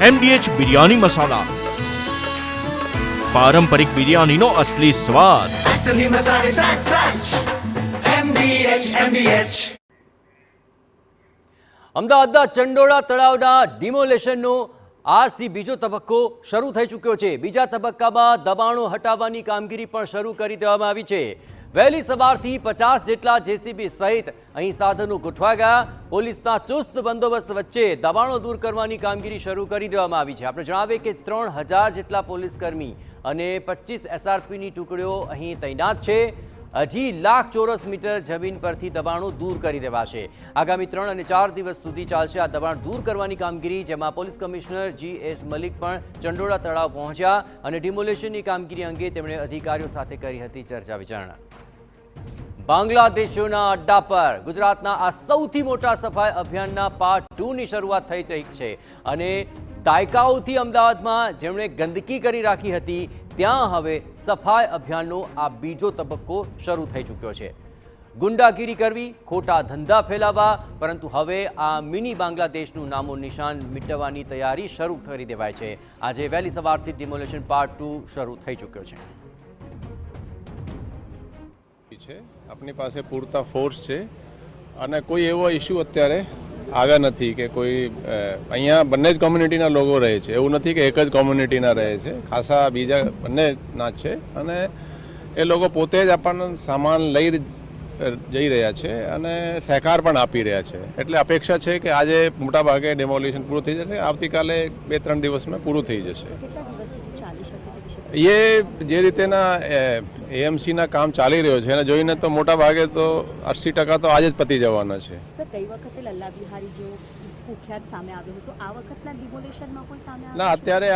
MDH biryani મસાલા, પારંપરિક બિરયાનીનો અસલી સ્વાદ. असली मसाले सच सच MDH અમદાવાદના ચંડોળા તળાવના ડિમોલેશનનો આજથી બીજો તબક્કો શરૂ થઈ ચૂક્યો છે. બીજા તબક્કામાં દબાણો હટાવવાની કામગીરી પણ શરૂ કરી દેવામાં આવી છે. વહેલી સવારથી 50 જેટલા જેસીબી સહિત અહીં સાધનો ગોઠવાઈ ગયા. પોલીસના ચુસ્ત બંદોબસ્ત વચ્ચે દબાણો દૂર કરવાની કામગીરી શરૂ કરી દેવામાં આવી છે. આપણે જણાવીએ કે 3000 જેટલા પોલીસકર્મી અને 25 SRPની ટુકડીઓ અહીં તૈનાત છે. 2.5 લાખ ચોરસ મીટર જમીન પરથી દબાણો દૂર કરી દેવાશે. આગામી 3 અને 4 દિવસ સુધી ચાલશે આ દબાણ દૂર કરવાની કામગીરી, જેમાં પોલીસ કમિશનર GS મલિક પણ ચંડોળા તળાવ પહોંચ્યા અને ડિમોલેશનની કામગીરી અંગે તેમણે અધિકારીઓ સાથે કરી હતી ચર્ચા વિચારણા. બાંગ્લાદેશીઓના અડ્ડા પર ગુજરાતના આ સૌથી મોટા સફાઈ અભિયાનના પાર્ટ 2ની શરૂઆત થઈ રહી છે અને દાયકાઓથી અમદાવાદમાં જેમણે ગંદકી કરી રાખી હતી ત્યાં હવે સફાઈ અભિયાનનો આ બીજો તબક્કો શરૂ થઈ ચૂક્યો છે. ગુંડાગીરી કરવી, ખોટા ધંધા ફેલાવવા, પરંતુ હવે આ મિની બાંગ્લાદેશનું નામો નિશાન મિટવવાની તૈયારી શરૂ કરી દેવાય છે. આજે વહેલી સવારથી ડિમોલેશન પાર્ટ 2 શરૂ થઈ ચૂક્યો છે. આપણી પાસે પૂરતા ફોર્સ છે અને કોઈ એવો ઇસ્યુ અત્યારે આવ્યા નથી કે કોઈ અહીંયા બંને જ કોમ્યુનિટીના લોકો રહે છે. એવું નથી કે એક જ કોમ્યુનિટીના રહે છે, ખાસા બીજા બંનેના છે અને એ લોકો પોતે જ આપણને સામાન લઈ જઈ રહ્યા છે અને સહકાર પણ આપી રહ્યા છે. એટલે અપેક્ષા છે કે આજે મોટા ભાગે ડેમોલિશન પૂરું થઈ જશે. આવતીકાલે 2-3 દિવસમાં પૂરું થઈ જશે. એ જે રીતેના AMCના કામ ચાલી રહ્યો છે એને જોઈને તો મોટા ભાગે તો 80% તો આજે જ પતી જવાના છે. કઈ વખતે લલ્લા બિહારી જેવો કુખ્યાત સામે આવ્યો હતો, આ વખતના ડિમોલેશનમાં કોઈ સામે આવ્યું? ના, અત્યારે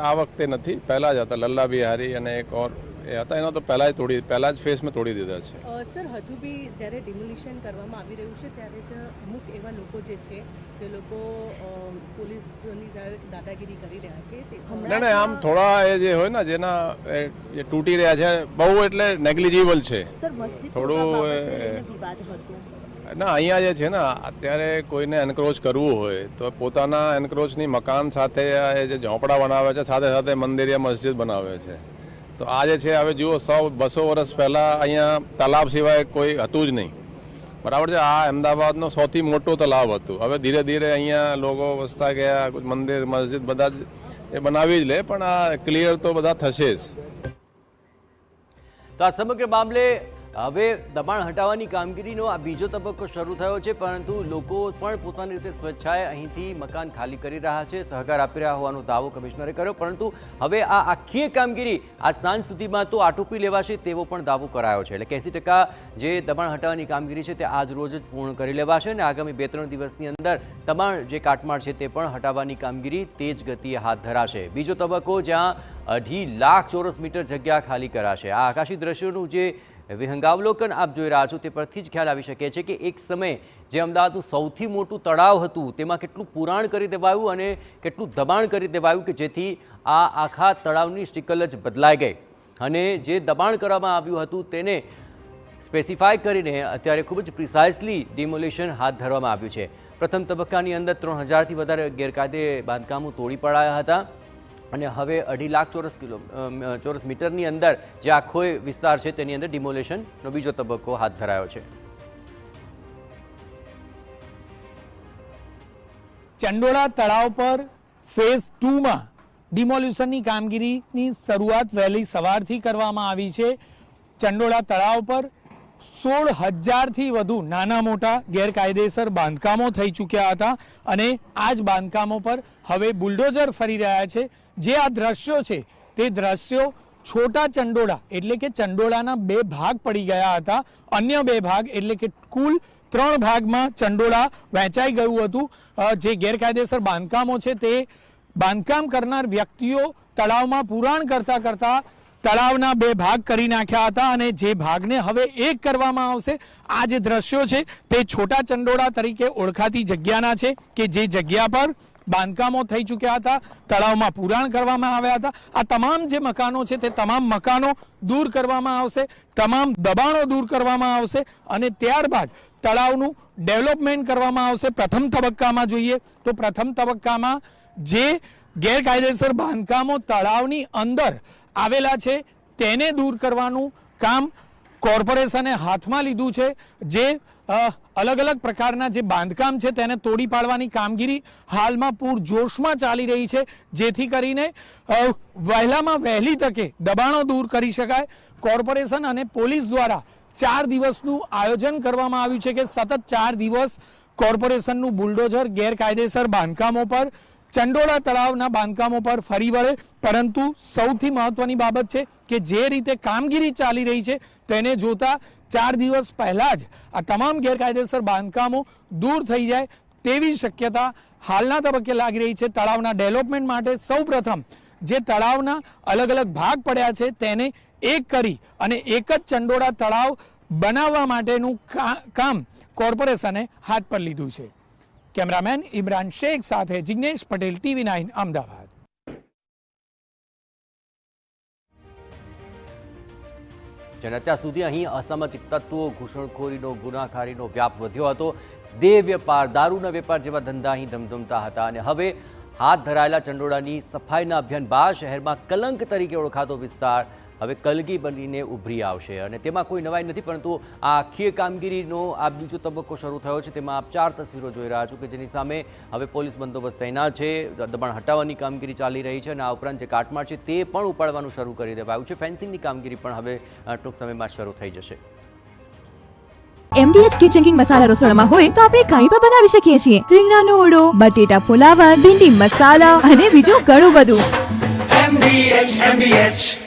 આ વખતે નથી, પહેલા જ હતા લલ્લા બિહારી અને એક ઓર એ હતા. એનો તો પહેલા જ ફેસમાં તોડી દીધા છે. સર, હજુ બી જ્યારે ડિમોલિશન કરવામાં આવી રહ્યું છે ત્યારે જ અમુક એવા લોકો જે છે તે લોકો પોલીસની દાદાગીરી કરી રહ્યા છે. ના, આમ થોડા એ જે હોય ને જેના જે તૂટી રહ્યા છે બહુ એટલે નેગ્લિજિબલ છે થોડું. ના, અહીંયા જે છે ને અત્યારે કોઈને એન્ક્રોચ કરવું હોય તો પોતાના એન્ક્રોચની મકાન સાથે જે ઝોંપડા બનાવે છે, સાથે સાથે મંદિર યા મસ્જિદ બનાવે છે. તો આ જે છે હવે જુઓ 100-200 વર્ષ પહેલાં અહીંયા તલાવ સિવાય કોઈ હતું જ નહીં, બરાબર છે. આ અમદાવાદનો સૌથી મોટું તલાવ હતું. હવે ધીરે ધીરે અહીંયા લોકો વસતા ગયા, મંદિર મસ્જિદ બધા જ એ બનાવી જ લે, પણ આ ક્લિયર તો બધા થશે જ. તો આ સમગ્ર મામલે હવે દબાણ હટાવવાની કામગીરીનો આ બીજો તબક્કો શરૂ થયો છે, પરંતુ લોકો પણ પોતાની રીતે સ્વેચ્છાએ અહીંથી મકાન ખાલી કરી રહ્યા છે, સહકાર આપી રહ્યા હોવાનો દાવો કમિશનરે કર્યો. પરંતુ હવે આ આખી કામગીરી આજ સાંજ સુધીમાં તો આટોપી લેવાશે તેવો પણ દાવો કરાયો છે. એટલે 80% જે દબાણ હટાવવાની કામગીરી છે તે આજ રોજ જ પૂર્ણ કરી લેવાશે અને આગામી 2-3 દિવસની અંદર તમામ જે કાટમાળ છે તે પણ હટાવવાની કામગીરી તેજ ગતિએ હાથ ધરાશે. બીજો તબક્કો જ્યાં 2.5 લાખ ચોરસ મીટર જગ્યા ખાલી કરાશે. આ આકાશી દ્રશ્યોનું જે વિહંગાવલોકન આપ જોઈ રહ્યા છો તે પરથી જ ખ્યાલ આવી શકે છે કે એક સમય જે અમદાવાદનું સૌથી મોટું તળાવ હતું તેમાં કેટલું પુરાણ કરી દેવાયું અને કેટલું દબાણ કરી દેવાયું કે જેથી આ આખા તળાવની સ્ટિકલ જ બદલાઈ ગઈ અને જે દબાણ કરવામાં આવ્યું હતું તેને સ્પેસિફાય કરીને અત્યારે ખૂબ જ પ્રિસાઇઝલી ડિમોલેશન હાથ ધરવામાં આવ્યું છે. પ્રથમ તબક્કાની અંદર 3000થી વધારે ગેરકાયદે બાંધકામો તોડી પડાયા હતા અને હવે 2.5 લાખ ચોરસ મીટરની અંદર જે આખો વિસ્તાર છે તેની અંદર ડિમોલેશનનો બીજો તબક્કો હાથ ધરાયો છે. ચંડોળા તળાવ પર ફેઝ 2માં ડિમોલ્યુશનની કામગીરીની શરૂઆત વહેલી સવારથી કરવામાં આવી છે. ચંડોળા તળાવ પર 16,000થી વધુ નાના મોટા ગેરકાયદેસર બાંધકામો થઈ ચૂક્યા હતા અને આ જ બાંધકામો પર હવે બુલડોઝર ફરી રહ્યા છે. જે આ દ્રશ્યો છે તે દ્રશ્યો છોટા ચંડોળા એટલે કે ચંડોળાના 2 ભાગ પડી ગયા હતા. અન્ય 2 ભાગ એટલે કે કુલ 3 ભાગમાં ચંડોળા વહેંચાઈ ગયું હતું. જે ગેરકાયદેસર બાંધકામો છે તે બાંધકામ કરનાર વ્યક્તિઓ તળાવમાં પુરાણ કરતા તળાવના 2 ભાગ કરી નાખ્યા હતા અને જે ભાગને હવે એક કરવામાં આવશે. આ જે દ્રશ્યો છે તે છોટા ચંડોળા તરીકે ઓળખાતી જગ્યાના છે કે જે જગ્યા પર બાંધકામો થઈ ચૂક્યા હતા, તળાવમાં પુરાણ કરવામાં આવ્યા હતા. આ તમામ જે મકાનો છે તે તમામ મકાનો દૂર કરવામાં આવશે, તમામ દબાણો દૂર કરવામાં આવશે અને ત્યારબાદ તળાવનું ડેવલપમેન્ટ કરવામાં આવશે. પ્રથમ તબક્કામાં જોઈએ તો પ્રથમ તબક્કામાં જે ગેરકાયદેસર બાંધકામો તળાવની અંદર આવેલા છે તેને દૂર કરવાનું કામ કોર્પોરેશને હાથમાં લીધું છે. જે અલગ અલગ પ્રકારના જે બાંધકામ છે તેને તોડી પાડવાની કામગીરી હાલમાં પૂરજોશમાં ચાલી રહી છે, જેથી કરીને વહેલામાં વહેલી તકે દબાણો દૂર કરી શકાય. કોર્પોરેશન અને પોલીસ દ્વારા 4 દિવસનું આયોજન કરવામાં આવ્યું છે કે સતત 4 દિવસ કોર્પોરેશનનું બુલડોઝર ગેરકાયદેસર બાંધકામો પર, ચંડોળા તળાવના બાંધકામો પર ફરી વળે. પરંતુ સૌથી મહત્વની બાબત છે કે જે રીતે કામગીરી ચાલી રહી છે તેને જોતા 4 દિવસ પહેલા જ આ તમામ ગેરકાયદેસર બાંધકામો દૂર થઈ જાય તેવી શક્યતા હાલના તબક્કે લાગી રહી છે. તળાવના ડેવલપમેન્ટ માટે સૌપ્રથમ જે તળાવના અલગ અલગ ભાગ પડ્યા છે તેને એક કરી અને એક જ ચંડોળા તળાવ બનાવવા માટેનું કામ કોર્પોરેશને હાથ પર લીધું છે. કેમેરામેન ઇમરાન શેખ સાથે જિગ્નેશ પટેલ, TV9 અમદાવાદ. જેને અત્યાર સુધી અહીં અસામાજિક તત્વો, ઘૂસણખોરીનો, ગુનાખારીનો વ્યાપ વધ્યો હતો. દેહ વેપાર, દારૂના વેપાર જેવા ધંધા અહીં ધમધમતા હતા અને હવે હાથ ધરાયેલા ચંડોળાની સફાઈના અભિયાન બાદ શહેરમાં કલંક તરીકે ઓળખાતો વિસ્તાર હવે કલગી બનીને ઉભરી આવશે. અને તેમાં કોઈ નવાઈ નથી, પરંતુ આ આખી કામગીરીનો આ બીજો તબક્કો શરૂ થયો છે. તેમાં આપ 4 તસવીરો જોઈ રહ્યા છો કે જેની સામે હવે પોલીસ બંદોબસ્ત તૈનાત છે, દબાણ હટાવવાની કામગીરી ચાલી રહી છે અને આ ઉપરાંત જે કાટમાળ છે તે પણ ઉપાડવાનું શરૂ કરી દેવાયું છે. ફેન્સિંગની કામગીરી પણ હવે ટૂંક સમયમાં શરૂ થઈ જશે. MDH કિચન કિંગ મસાલા રસોડામાં હોય તો આપણે કાંઈ પણ બનાવી શકીએ છીએ. રીંગણાનો ઓળો, બટેટા ફુલાવર, ભીંડી મસાલા અને બીજું ઘણું બધું. MDH